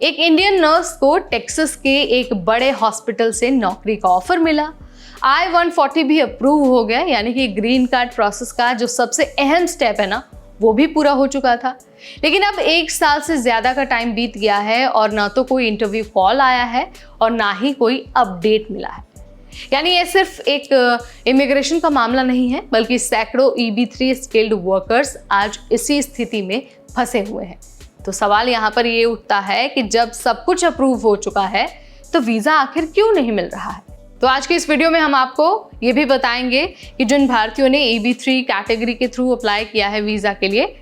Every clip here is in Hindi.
एक इंडियन नर्स को टेक्सास के एक बड़े हॉस्पिटल से नौकरी का ऑफर मिला। I-140 भी अप्रूव हो गया, यानी कि ग्रीन कार्ड प्रोसेस का जो सबसे अहम स्टेप है ना, वो भी पूरा हो चुका था। लेकिन अब 1 साल से ज़्यादा का टाइम बीत गया है और ना तो कोई इंटरव्यू कॉल आया है और ना ही कोई अपडेट मिला है। यानी ये सिर्फ एक इमिग्रेशन का मामला नहीं है, बल्कि सैकड़ों EB-3 स्किल्ड वर्कर्स आज इसी स्थिति में फंसे हुए हैं। तो सवाल यहाँ पर ये उठता है कि जब सब कुछ अप्रूव हो चुका है तो वीज़ा आखिर क्यों नहीं मिल रहा है। तो आज के इस वीडियो में हम आपको ये भी बताएंगे कि जिन भारतीयों ने EB-3 कैटेगरी के थ्रू अप्लाई किया है वीज़ा के लिए,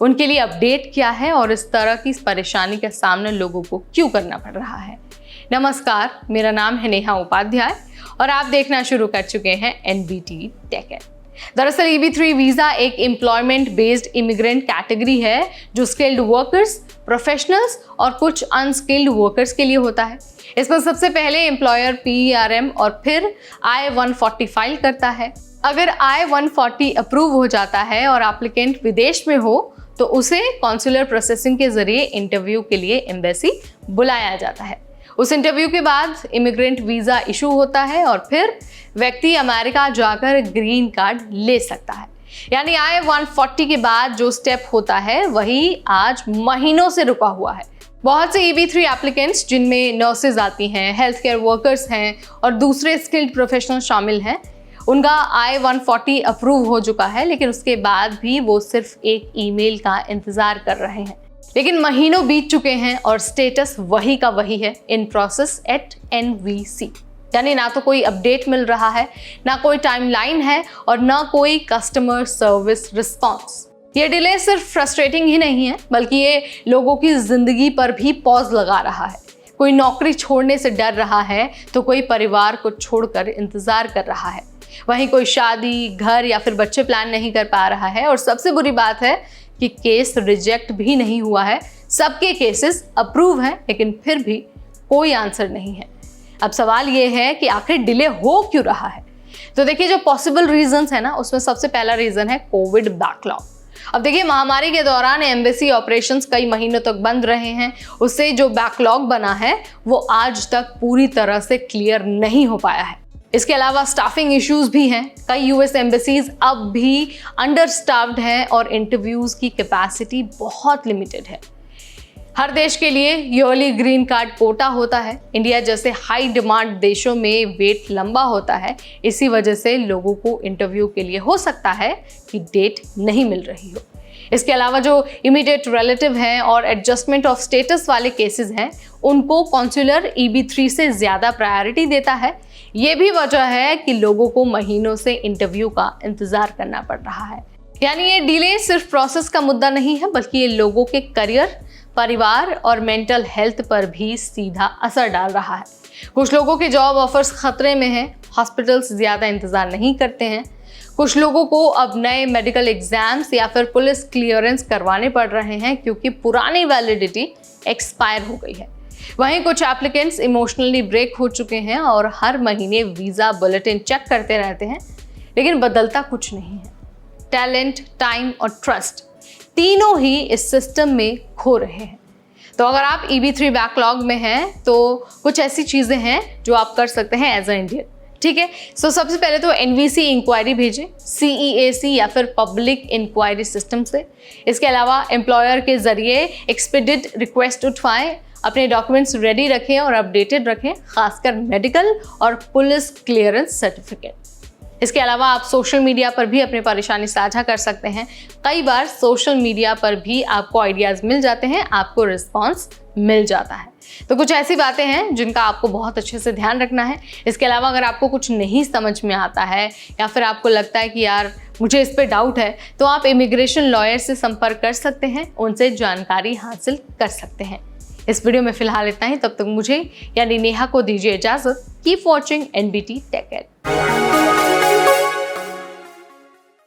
उनके लिए अपडेट क्या है और इस तरह की परेशानी का सामना लोगों को क्यों करना पड़ रहा है। नमस्कार, मेरा नाम है नेहा उपाध्याय और आप देखना शुरू कर चुके हैं NBT टेक। दरअसल EB-3 वीज़ा एक एम्प्लॉयमेंट बेस्ड इमिग्रेंट कैटेगरी है जो स्किल्ड वर्कर्स, प्रोफेशनल्स और कुछ अनस्किल्ड वर्कर्स के लिए होता है। इसमें सबसे पहले एम्प्लॉयर PERM और फिर I-140 फाइल करता है। अगर I-140 अप्रूव हो जाता है और एप्लीकेंट विदेश में हो तो उसे कॉन्सुलर प्रोसेसिंग के जरिए इंटरव्यू के लिए एम्बेसी बुलाया जाता है। उस इंटरव्यू के बाद इमिग्रेंट वीज़ा इशू होता है और फिर व्यक्ति अमेरिका जाकर ग्रीन कार्ड ले सकता है। यानी I-140 के बाद जो स्टेप होता है वही आज महीनों से रुका हुआ है। बहुत से EB-3 एप्लीकेंट्स, जिनमें नर्सेज आती हैं, हेल्थ केयर वर्कर्स हैं और दूसरे स्किल्ड प्रोफेशनल शामिल हैं, उनका I-140 अप्रूव हो चुका है, लेकिन उसके बाद भी वो सिर्फ एक ईमेल का इंतज़ार कर रहे हैं। लेकिन महीनों बीत चुके हैं और स्टेटस वही का वही है, इन प्रोसेस एट NVC। यानी ना तो कोई अपडेट मिल रहा है, ना कोई टाइमलाइन है और ना कोई कस्टमर सर्विस रिस्पॉन्स। ये डिले सिर्फ फ्रस्ट्रेटिंग ही नहीं है, बल्कि ये लोगों की जिंदगी पर भी पॉज लगा रहा है। कोई नौकरी छोड़ने से डर रहा है तो कोई परिवार को छोड़कर इंतजार कर रहा है। वहीं कोई शादी, घर या फिर बच्चे प्लान नहीं कर पा रहा है। और सबसे बुरी बात है कि केस रिजेक्ट भी नहीं हुआ है, सबके केसेस अप्रूव हैं, लेकिन फिर भी कोई आंसर नहीं है। अब सवाल ये है कि आखिर डिले हो क्यों रहा है। तो देखिए, जो पॉसिबल रीजंस है ना, उसमें सबसे पहला रीजन है कोविड बैकलॉग। अब देखिए, महामारी के दौरान एम्बेसी ऑपरेशंस कई महीनों तक बंद रहे हैं। उससे जो बैकलॉग बना है वो आज तक पूरी तरह से क्लियर नहीं हो पाया है। इसके अलावा स्टाफिंग इश्यूज भी हैं। कई US एम्बेसीज अब भी अंडर स्टाफ्ड हैं और इंटरव्यूज की कैपेसिटी बहुत लिमिटेड है। हर देश के लिए ईयरली ग्रीन कार्ड कोटा होता है। इंडिया जैसे हाई डिमांड देशों में वेट लंबा होता है। इसी वजह से लोगों को इंटरव्यू के लिए हो सकता है कि डेट नहीं मिल रही हो। इसके अलावा जो इमीडिएट रिलेटिव हैं और एडजस्टमेंट ऑफ स्टेटस वाले केसेस हैं, उनको कॉन्सुलर EB-3 से ज़्यादा प्रायोरिटी देता है। ये भी वजह है कि लोगों को महीनों से इंटरव्यू का इंतज़ार करना पड़ रहा है। यानी ये डिले सिर्फ प्रोसेस का मुद्दा नहीं है, बल्कि ये लोगों के करियर, परिवार और मेंटल हेल्थ पर भी सीधा असर डाल रहा है। कुछ लोगों के जॉब ऑफर्स खतरे में हैं, हॉस्पिटल्स ज़्यादा इंतज़ार नहीं करते हैं। कुछ लोगों को अब नए मेडिकल एग्जाम्स या फिर पुलिस क्लियरेंस करवाने पड़ रहे हैं क्योंकि पुरानी वैलिडिटी एक्सपायर हो गई है। वहीं कुछ एप्लीकेंट्स इमोशनली ब्रेक हो चुके हैं और हर महीने वीज़ा बुलेटिन चेक करते रहते हैं, लेकिन बदलता कुछ नहीं है। टैलेंट, टाइम और ट्रस्ट, तीनों ही इस सिस्टम में खो रहे हैं। तो अगर आप EB-3 बैकलॉग में हैं तो कुछ ऐसी चीज़ें हैं जो आप कर सकते हैं एज अ इंडियन। ठीक है, सो सबसे पहले तो NVC इंक्वायरी भेजें, CEAC या फिर पब्लिक इंक्वायरी सिस्टम से। इसके अलावा एम्प्लॉयर के जरिए एक्सपीडिट रिक्वेस्ट उठवाएं, अपने डॉक्यूमेंट्स रेडी रखें और अपडेटेड रखें, खासकर मेडिकल और पुलिस क्लियरेंस सर्टिफिकेट। इसके अलावा आप सोशल मीडिया पर भी अपनी परेशानी साझा कर सकते हैं। कई बार सोशल मीडिया पर भी आपको आइडियाज़ मिल जाते हैं, आपको रिस्पॉन्स मिल जाता है। तो कुछ ऐसी बातें हैं जिनका आपको बहुत अच्छे से ध्यान रखना है। इसके अलावा अगर आपको कुछ नहीं समझ में आता है या फिर आपको लगता है कि यार मुझे इस पे डाउट है, तो आप इमिग्रेशन लॉयर से संपर्क कर सकते हैं, उनसे जानकारी हासिल कर सकते हैं। इस वीडियो में फिलहाल इतना ही। तब तक मुझे यानी नेहा को दीजिए इजाज़त। Keep watching NBT take.